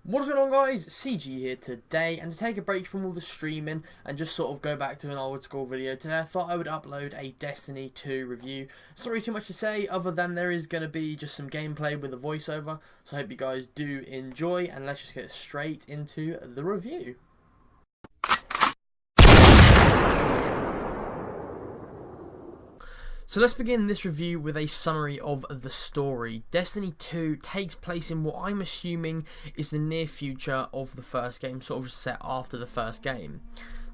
What's going on, guys? CeeGee here today, and to take a break from all the streaming and just sort of go back to an old school video today, I thought I would upload a Destiny 2 review. It's not really too much to say other than there is going to be just some gameplay with a voiceover, so I hope you guys do enjoy, and let's just get straight into the review. So let's begin this review with a summary of the story. Destiny 2 takes place in what I'm assuming is the near future of the first game, sort of set after the first game.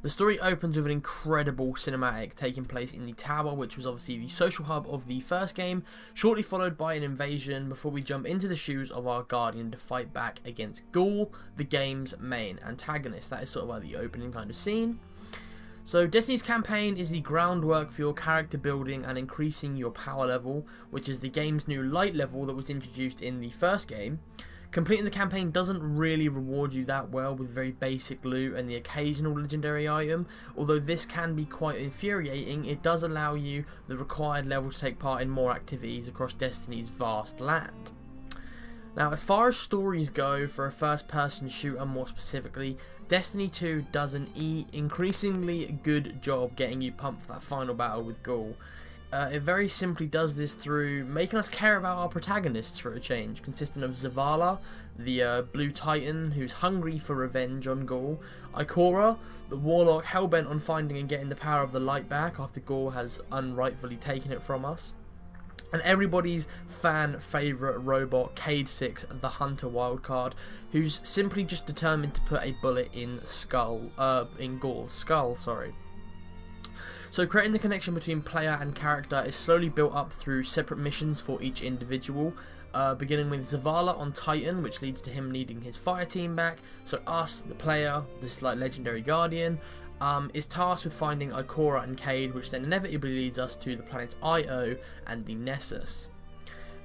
The story opens with an incredible cinematic taking place in the tower, which was obviously the social hub of the first game, shortly followed by an invasion before we jump into the shoes of our Guardian to fight back against Ghoul, the game's main antagonist. That is sort of like the opening kind of scene. So Destiny's campaign is the groundwork for your character building and increasing your power level, which is the game's new light level that was introduced in the first game. Completing the campaign doesn't really reward you that well with very basic loot and the occasional legendary item. Although this can be quite infuriating, it does allow you the required level to take part in more activities across Destiny's vast land. Now, as far as stories go, for a first-person shooter more specifically, Destiny 2 does an increasingly good job getting you pumped for that final battle with Ghoul. It very simply does this through making us care about our protagonists for a change, consisting of Zavala, the Blue Titan who's hungry for revenge on Ghoul, Ikora, the Warlock hellbent on finding and getting the power of the light back after Ghoul has unrightfully taken it from us, and everybody's fan favourite robot, Cade 6, the Hunter wildcard, who's simply just determined to put a bullet in Ghoul's skull. So creating the connection between player and character is slowly built up through separate missions for each individual, beginning with Zavala on Titan, which leads to him needing his fire team back. So us, the player, this like legendary Guardian, is tasked with finding Ikora and Cade, which then inevitably leads us to the planets Io and the Nessus.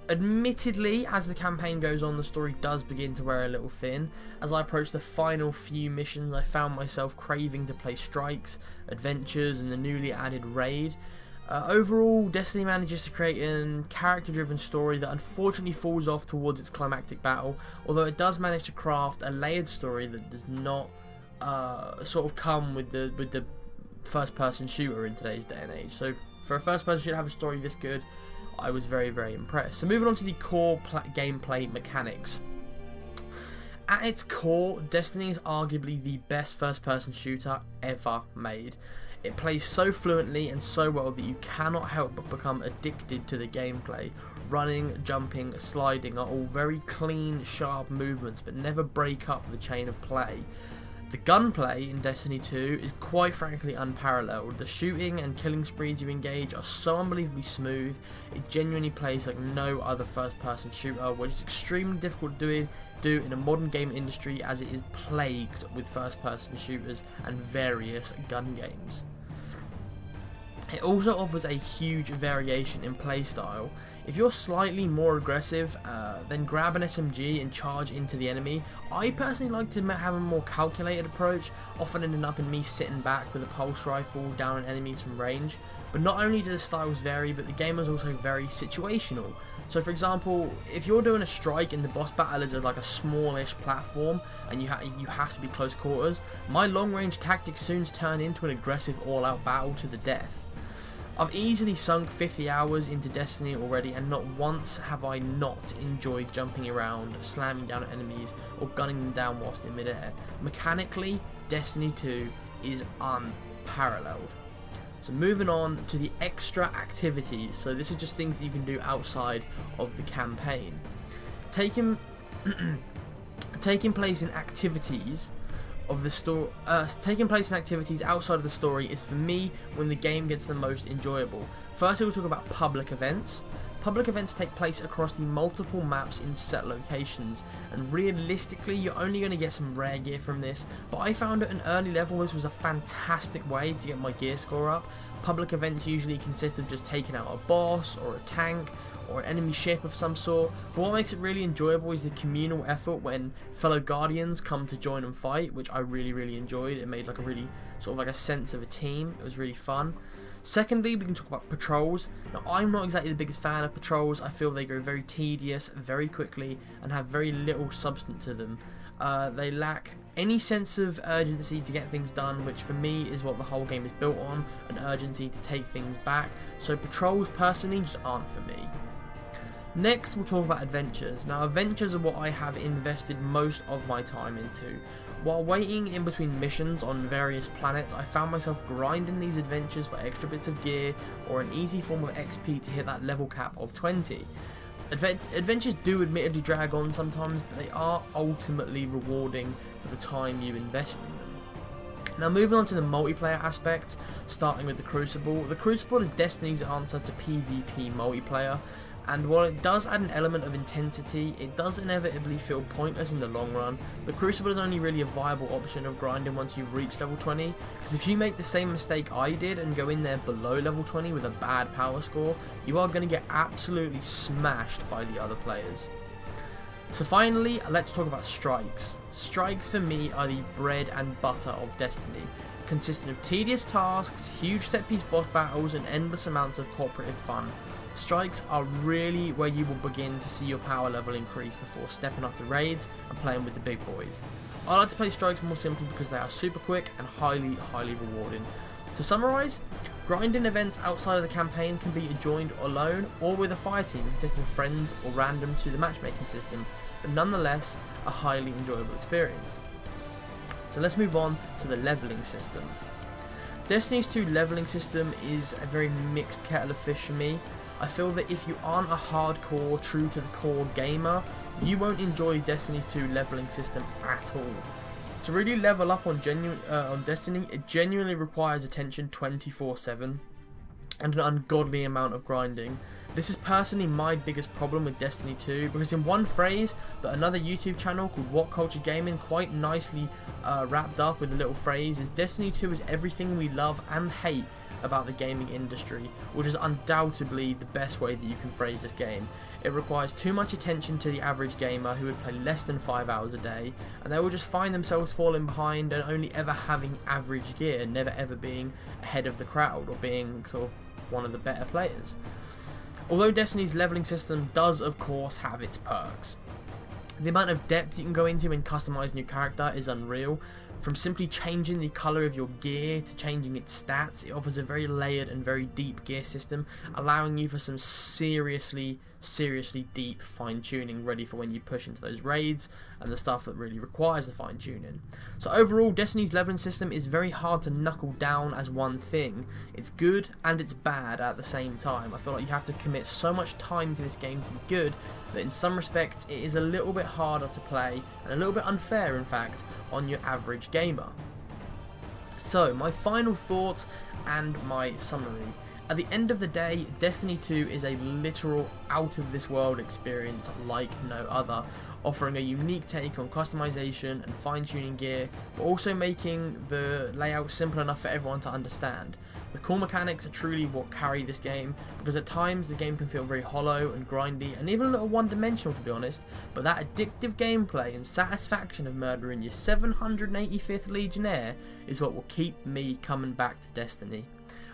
Admittedly, as the campaign goes on, the story does begin to wear a little thin. As I approach the final few missions, I found myself craving to play Strikes, Adventures, and the newly added Raid. Overall, Destiny manages to create a character-driven story that unfortunately falls off towards its climactic battle, although it does manage to craft a layered story that does not sort of come with the first-person shooter in today's day and age. So for a first-person shooter to have a story this good, I was very, very impressed. So moving on to the core gameplay mechanics. At its core, Destiny is arguably the best first-person shooter ever made. It plays so fluently and so well that you cannot help but become addicted to the gameplay. Running, jumping, sliding are all very clean, sharp movements, but never break up the chain of play. The gunplay in Destiny 2 is quite frankly unparalleled. The shooting and killing sprees you engage are so unbelievably smooth. It genuinely plays like no other first-person shooter, which is extremely difficult to do in a modern game industry as it is plagued with first-person shooters and various gun games. It also offers a huge variation in playstyle. If you're slightly more aggressive, then grab an SMG and charge into the enemy. I personally like to have a more calculated approach, often ending up in me sitting back with a pulse rifle down on enemies from range. But not only do the styles vary, but the game is also very situational. So for example, if you're doing a strike and the boss battle is like a smallish platform and you have to be close quarters, my long range tactics soon turn into an aggressive all-out battle to the death. I've easily sunk 50 hours into Destiny already, and not once have I not enjoyed jumping around, slamming down at enemies, or gunning them down whilst in midair. Mechanically, Destiny 2 is unparalleled. So moving on to the extra activities. So this is just things that you can do outside of the campaign. Taking place in activities of the story, taking place in activities outside of the story is for me when the game gets the most enjoyable. First, we'll talk about public events. Public events take place across the multiple maps in set locations, and realistically you're only going to get some rare gear from this, but I found at an early level this was a fantastic way to get my gear score up. Public events usually consist of just taking out a boss or a tank or an enemy ship of some sort, but what makes it really enjoyable is the communal effort when fellow Guardians come to join and fight, which I really, really enjoyed. It made like a really sort of like a sense of a team. It was really fun. Secondly, we can talk about patrols. Now, I'm not exactly the biggest fan of patrols. I feel they go very tedious, very quickly, and have very little substance to them. They lack any sense of urgency to get things done, which for me is what the whole game is built on, an urgency to take things back. So patrols personally just aren't for me. Next, we'll talk about adventures. Now, adventures are what I have invested most of my time into. While waiting in between missions on various planets, I found myself grinding these adventures for extra bits of gear or an easy form of XP to hit that level cap of 20. Adventures do admittedly drag on sometimes, but they are ultimately rewarding for the time you invest in them. Now, moving on to the multiplayer aspect, starting with the Crucible. The Crucible is Destiny's answer to PvP multiplayer, and while it does add an element of intensity, it does inevitably feel pointless in the long run. The Crucible is only really a viable option of grinding once you've reached level 20, because if you make the same mistake I did and go in there below level 20 with a bad power score, you are going to get absolutely smashed by the other players. So finally, let's talk about strikes. Strikes for me are the bread and butter of Destiny, consisting of tedious tasks, huge set-piece boss battles, and endless amounts of cooperative fun. Strikes are really where you will begin to see your power level increase before stepping up to raids and playing with the big boys. I like to play strikes more simply because they are super quick and highly rewarding. To summarise, grinding events outside of the campaign can be joined alone or with a fire team consisting of friends or randoms through the matchmaking system, but nonetheless a highly enjoyable experience. So let's move on to the leveling system. Destiny's 2 leveling system is a very mixed kettle of fish for me. I feel that if you aren't a hardcore, true to the core gamer, you won't enjoy Destiny's 2 leveling system at all. To really level up on Destiny, it genuinely requires attention 24/7 and an ungodly amount of grinding. This is personally my biggest problem with Destiny 2, because in one phrase that another YouTube channel called What Culture Gaming quite nicely wrapped up with a little phrase is Destiny 2 is everything we love and hate about the gaming industry, which is undoubtedly the best way that you can phrase this game. It requires too much attention to the average gamer who would play less than 5 hours a day, and they will just find themselves falling behind and only ever having average gear, never ever being ahead of the crowd or being sort of one of the better players. Although Destiny's leveling system does of course have its perks, the amount of depth you can go into and customize your character is unreal. From simply changing the colour of your gear to changing its stats, it offers a very layered and very deep gear system, allowing you for some seriously deep fine-tuning ready for when you push into those raids and the stuff that really requires the fine-tuning. So overall, Destiny's leveling system is very hard to knuckle down as one thing. It's good and it's bad at the same time. I feel like you have to commit so much time to this game to be good that in some respects it is a little bit harder to play and a little bit unfair, in fact, on your average gamer. So my final thoughts and my summary. At the end of the day, Destiny 2 is a literal out-of-this-world experience like no other, offering a unique take on customization and fine-tuning gear, but also making the layout simple enough for everyone to understand. The core mechanics are truly what carry this game, because at times the game can feel very hollow and grindy and even a little one-dimensional, to be honest, but that addictive gameplay and satisfaction of murdering your 785th Legionnaire is what will keep me coming back to Destiny.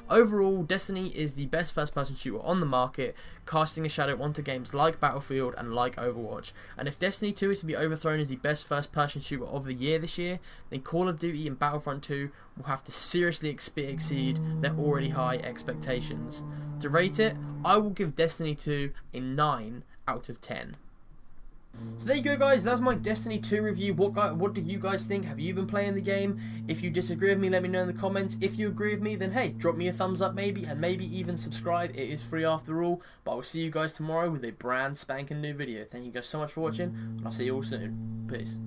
Overall, Destiny is the best first-person shooter on the market, casting a shadow onto games like Battlefield and like Overwatch. And if Destiny 2 is to be overthrown as the best first-person shooter of the year this year, then Call of Duty and Battlefront 2 will have to seriously exceed their already high expectations. To rate it, I will give Destiny 2 a 9 out of 10. So there you go, guys, that's my Destiny 2 review. What do you guys think? Have you been playing the game? If you disagree with me, let me know in the comments. If you agree with me, then hey, drop me a thumbs up maybe, and maybe even subscribe. It is free after all. But I will see you guys tomorrow with a brand spanking new video. Thank you guys so much for watching, and I'll see you all soon. Peace.